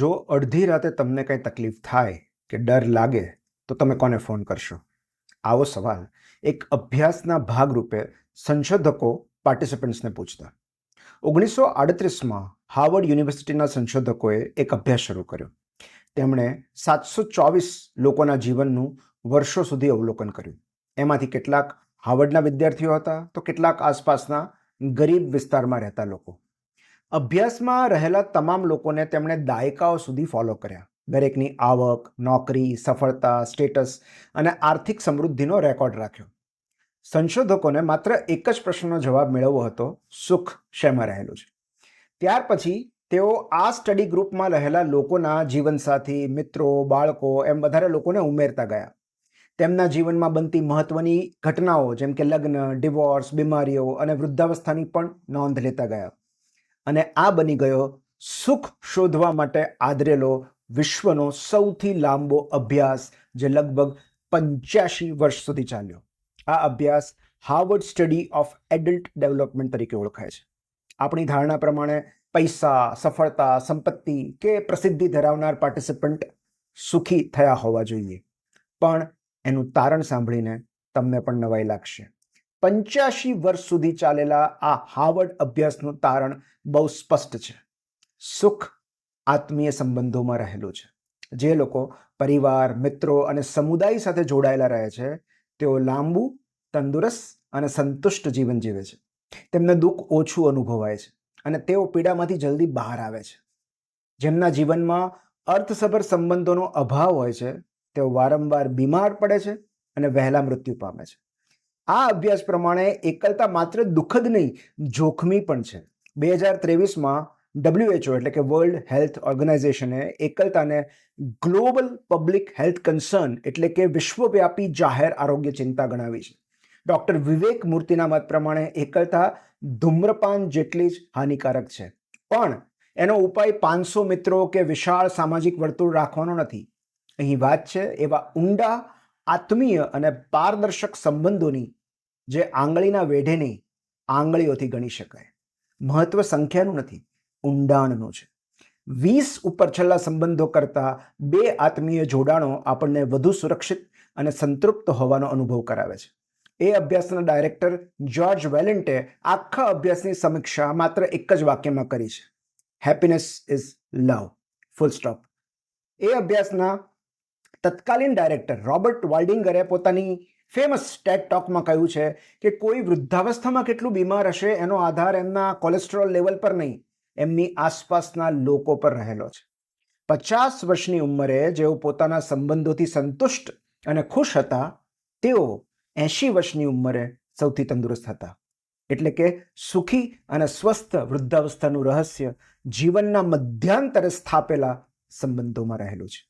જો અડધી રાતે તમને કંઈ તકલીફ થાય કે ડર લાગે તો તમે કોને ફોન કરશો? આવો સવાલ એક અભ્યાસના ભાગરૂપે સંશોધકો પાર્ટિસિપન્ટ્સને પૂછતા. 1938માં હાર્વર્ડ યુનિવર્સિટીના સંશોધકોએ એક અભ્યાસ શરૂ કર્યો. તેમણે 724 લોકોના જીવનનું વર્ષો સુધી અવલોકન કર્યું. એમાંથી કેટલાક હાર્વર્ડના વિદ્યાર્થીઓ હતા તો કેટલાક આસપાસના ગરીબ વિસ્તારમાં રહેતા લોકો. અભ્યાસમાં રહેલા તમામ લોકોને તેમણે દાયકાઓ સુધી ફોલો કર્યા. દરેકની આવક, નોકરી, સફળતા, સ્ટેટસ અને આર્થિક સમૃદ્ધિનો રેકોર્ડ રાખ્યો. સંશોધકોને માત્ર એક જ પ્રશ્નનો જવાબ મેળવવો હતો: સુખ શેમાં રહેલું છે? ત્યાર પછી તેઓ આ સ્ટડી ગ્રુપમાં રહેલા લોકોના જીવનસાથી, મિત્રો, બાળકો એમ વધારે લોકોને ઉમેરતા ગયા. તેમના જીવનમાં બનતી મહત્વની ઘટનાઓ જેમ કે લગ્ન, ડિવોર્સ, બીમારીઓ અને વૃદ્ધાવસ્થાની પણ નોંધ લેતા ગયા. અને આ બની ગયો સુખ શોધવા માટે આદરેલો વિશ્વનો સૌથી લાંબો અભ્યાસ, જે લગભગ 85 વર્ષ સુધી ચાલ્યો. આ અભ્યાસ Harvard study of adult development તરીકે ઓળખાય છે. આપણી ધારણા પ્રમાણે પૈસા, સફળતા, સંપત્તિ કે પ્રસિદ્ધિ ધરાવનાર પાર્ટિસિપન્ટ સુખી થયા હોવા જોઈએ. પણ એનું તારણ સાંભળીને તમને પણ નવાઈ લાગશે. 85 વર્ષ સુધી ચાલેલા આ હાર્વર્ડ અભ્યાસનું તારણ બહુ સ્પષ્ટ છે. સુખ આત્મીય સંબંધોમાં રહેલું છે. જે લોકો પરિવાર, મિત્રો અને સમુદાય સાથે જોડાયેલા રહે છે તેઓ લાંબુ, તંદુરસ્ત અને સંતુષ્ટ જીવન જીવે છે. તેમને દુઃખ ઓછું અનુભવાય છે અને તેઓ પીડામાંથી જલ્દી બહાર આવે છે. જેમના જીવનમાં અર્થસભર સંબંધોનો અભાવ હોય છે તેઓ વારંવાર બીમાર પડે છે અને વહેલા મૃત્યુ પામે છે. આ અભ્યાસ પ્રમાણે એકલતા માત્ર દુઃખદ નહીં, જોખમી પણ છે. 2023માં WHO એટલે કે વર્લ્ડ હેલ્થ ઓર્ગેનાઇઝેશને એકલતાને ગ્લોબલ પબ્લિક હેલ્થ કન્સર્ન એટલે કે વિશ્વવ્યાપી જાહેર આરોગ્ય ચિંતા ગણાવી છે. ડૉક્ટર વિવેક મૂર્તિના મત પ્રમાણે એકલતા ધૂમ્રપાન જેટલી જ હાનિકારક છે. પણ એનો ઉપાય 500 મિત્રો કે વિશાળ સામાજિક વર્તુળ રાખવાનો નથી. અહીં વાત છે એવા ઊંડા, આત્મીય અને પારદર્શક સંબંધોની જે આંગળીના વેઢે નહીં, આંગળીઓથી ગણી શકાય. મહત્વ સંખ્યાનું નથી, ઊંડાણનું છે. 20 ઉપર છેલ્લા સંબંધો કરતાં 2 આત્મીય જોડાણો આપણને વધુ સુરક્ષિત અને સંતૃપ્ત હોવાનો અનુભવ કરાવે છે. એ અભ્યાસના ડાયરેક્ટર જ્યોર્જ વેલેન્ટે આખા અભ્યાસની સમીક્ષા માત્ર એક જ વાક્યમાં કરી છે: happiness is love, full stop. એ અભ્યાસના તત્કાલીન ડાયરેક્ટર રોબર્ટ વાલ્ડિંગરે પોતાની ફેમસ ટેડ ટોકમાં કહ્યું છે કે કોઈ વૃદ્ધાવસ્થામાં કેટલું બીમાર હશે એનો આધાર એમના કોલેસ્ટ્રોલ લેવલ પર નહીં, એમની આસપાસના લોકો પર રહેલો છે. 50 વર્ષની ઉંમરે જેઓ પોતાના સંબંધોથી સંતુષ્ટ અને ખુશ હતા તેઓ 80 વર્ષની ઉંમરે સૌથી તંદુરસ્ત હતા. એટલે કે સુખી અને સ્વસ્થ વૃદ્ધાવસ્થાનું રહસ્ય જીવનના મધ્યાંતરે સ્થાપેલા સંબંધોમાં રહેલું છે.